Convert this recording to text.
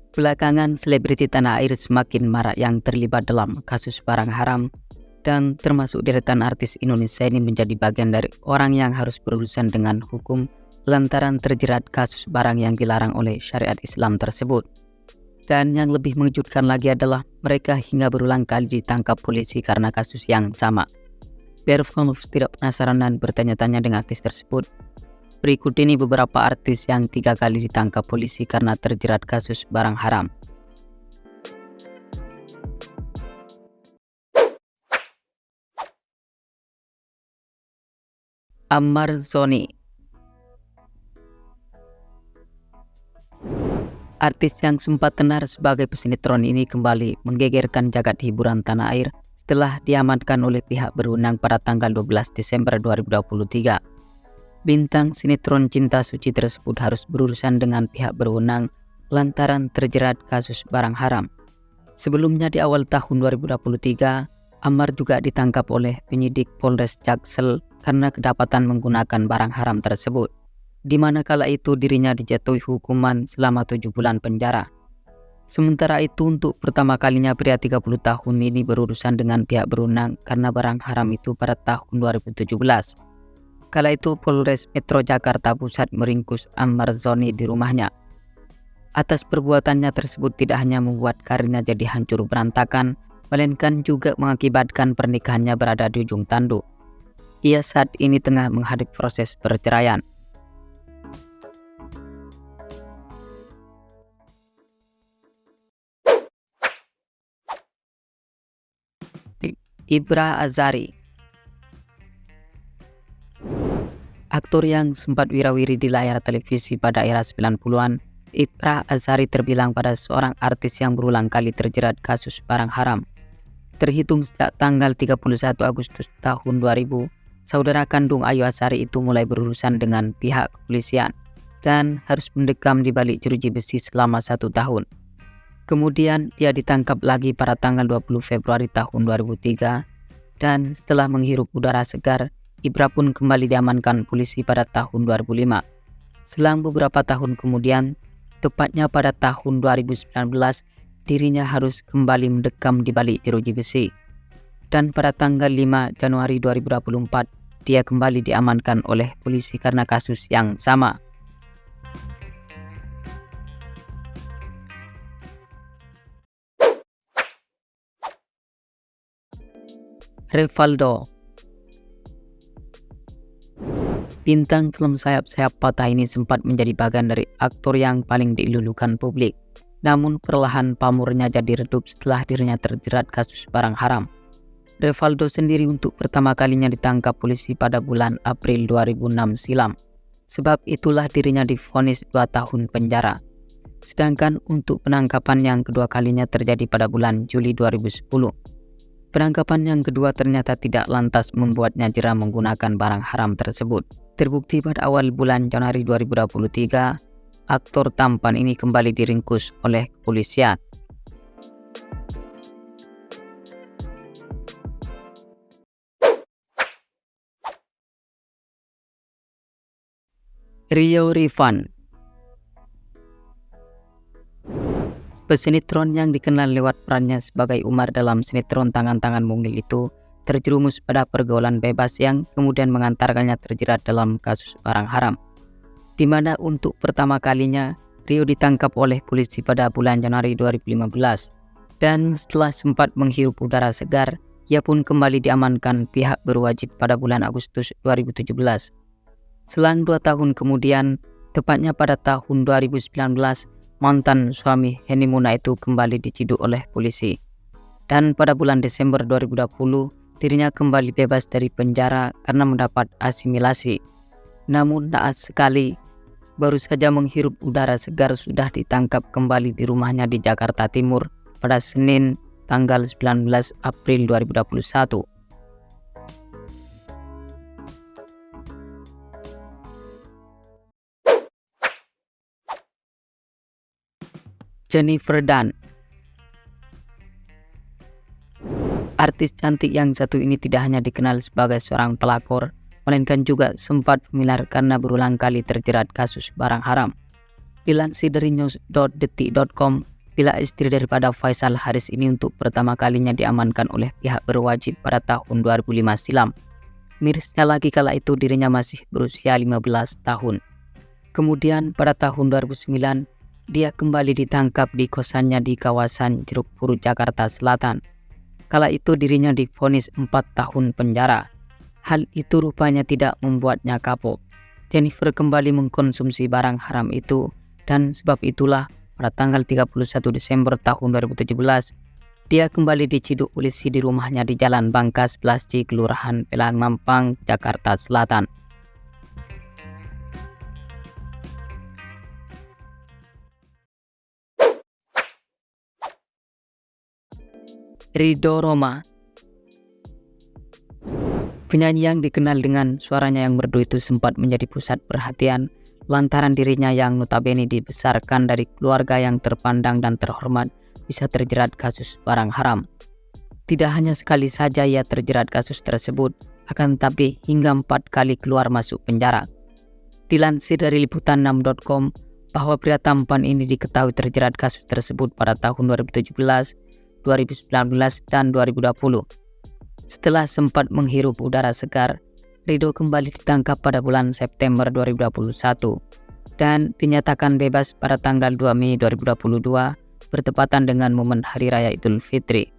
Belakangan, selebriti tanah air semakin marak yang terlibat dalam kasus barang haram, dan termasuk deretan artis Indonesia ini menjadi bagian dari orang yang harus berurusan dengan hukum lantaran terjerat kasus barang yang dilarang oleh syariat Islam tersebut. Dan yang lebih mengejutkan lagi adalah mereka hingga berulang kali ditangkap polisi karena kasus yang sama. Biar followers tidak penasaran dan bertanya-tanya dengan artis tersebut, berikut ini beberapa artis yang 3 kali ditangkap polisi karena terjerat kasus barang haram. Ammar Zoni. Artis yang sempat tenar sebagai pesinetron ini kembali menggegerkan jagat hiburan tanah air setelah diamankan oleh pihak berwenang pada tanggal 12 Desember 2023. Bintang sinetron Cinta Suci tersebut harus berurusan dengan pihak berwenang lantaran terjerat kasus barang haram. Sebelumnya di awal tahun 2023, Ammar juga ditangkap oleh penyidik Polres Jaksel karena kedapatan menggunakan barang haram tersebut, di mana kala itu dirinya dijatuhi hukuman selama 7 bulan penjara. Sementara itu untuk pertama kalinya pria 30 tahun ini berurusan dengan pihak berwenang karena barang haram itu pada tahun 2017. Kala itu Polres Metro Jakarta Pusat meringkus Ammar Zoni di rumahnya. Atas perbuatannya tersebut tidak hanya membuat karirnya jadi hancur berantakan, melainkan juga mengakibatkan pernikahannya berada di ujung tanduk. Ia saat ini tengah menghadapi proses perceraian. Ibra Azari. Aktor yang sempat wirawiri di layar televisi pada era 90-an, Ibra Azari terbilang pada seorang artis yang berulang kali terjerat kasus barang haram. Terhitung sejak tanggal 31 Agustus tahun 2000, saudara kandung Ayu Azari itu mulai berurusan dengan pihak kepolisian dan harus mendekam di balik jeruji besi selama 1 tahun. Kemudian dia ditangkap lagi pada tanggal 20 Februari tahun 2003 dan setelah menghirup udara segar, Ibra pun kembali diamankan polisi pada tahun 2005. Selang beberapa tahun kemudian, tepatnya pada tahun 2019, dirinya harus kembali mendekam di balik jeruji besi. Dan pada tanggal 5 Januari 2024, dia kembali diamankan oleh polisi karena kasus yang sama. Rivaldo. Bintang film sayap-sayap patah ini sempat menjadi bagian dari aktor yang paling dilulukan publik. Namun perlahan pamornya jadi redup setelah dirinya terjerat kasus barang haram. Rivaldo sendiri untuk pertama kalinya ditangkap polisi pada bulan April 2006 silam. Sebab itulah dirinya divonis 2 tahun penjara. Sedangkan untuk penangkapan yang kedua kalinya terjadi pada bulan Juli 2010. Penangkapan yang kedua ternyata tidak lantas membuatnya jera menggunakan barang haram tersebut. Terbukti pada awal bulan Januari 2023, aktor tampan ini kembali diringkus oleh kepolisian. Rio Rifan. Pesinetron yang dikenal lewat perannya sebagai Umar dalam sinetron Tangan-Tangan Mungil itu terjerumus pada pergaulan bebas yang kemudian mengantarkannya terjerat dalam kasus barang haram, di mana untuk pertama kalinya Rio ditangkap oleh polisi pada bulan Januari 2015, dan setelah sempat menghirup udara segar, ia pun kembali diamankan pihak berwajib pada bulan Agustus 2017. Selang 2 tahun kemudian, tepatnya pada tahun 2019, mantan suami Henny Muna itu kembali diciduk oleh polisi. Dan pada bulan Desember 2020, dirinya kembali bebas dari penjara karena mendapat asimilasi. Namun naas sekali, baru saja menghirup udara segar sudah ditangkap kembali di rumahnya di Jakarta Timur pada Senin tanggal 19 April 2021. Jennifer Dunn. Artis cantik yang satu ini tidak hanya dikenal sebagai seorang pelakor, melainkan juga sempat familiar karena berulang kali terjerat kasus barang haram. Dilansir dari news.detik.com, bila istri daripada Faisal Haris ini untuk pertama kalinya diamankan oleh pihak berwajib pada tahun 2005 silam. Mirisnya lagi kala itu dirinya masih berusia 15 tahun. Kemudian pada tahun 2009, dia kembali ditangkap di kosannya di kawasan Jeruk Purut, Jakarta Selatan. Kala itu dirinya divonis 4 tahun penjara. Hal itu rupanya tidak membuatnya kapok. Jennifer kembali mengkonsumsi barang haram itu, dan sebab itulah pada tanggal 31 Desember tahun 2017, dia kembali diciduk polisi di rumahnya di Jalan Bangka 11C, Kelurahan Pelang Mampang, Jakarta Selatan. Ridho Roma. Penyanyi yang dikenal dengan suaranya yang merdu itu sempat menjadi pusat perhatian lantaran dirinya yang notabene dibesarkan dari keluarga yang terpandang dan terhormat bisa terjerat kasus barang haram. Tidak hanya sekali saja ia terjerat kasus tersebut, akan tetapi hingga 4 kali keluar masuk penjara. Dilansir dari liputan6.com bahwa pria tampan ini diketahui terjerat kasus tersebut pada tahun 2017, 2019, dan 2020. Setelah sempat menghirup udara segar, Ridho kembali ditangkap pada bulan September 2021 dan dinyatakan bebas pada tanggal 2 Mei 2022 bertepatan dengan momen Hari Raya Idul Fitri.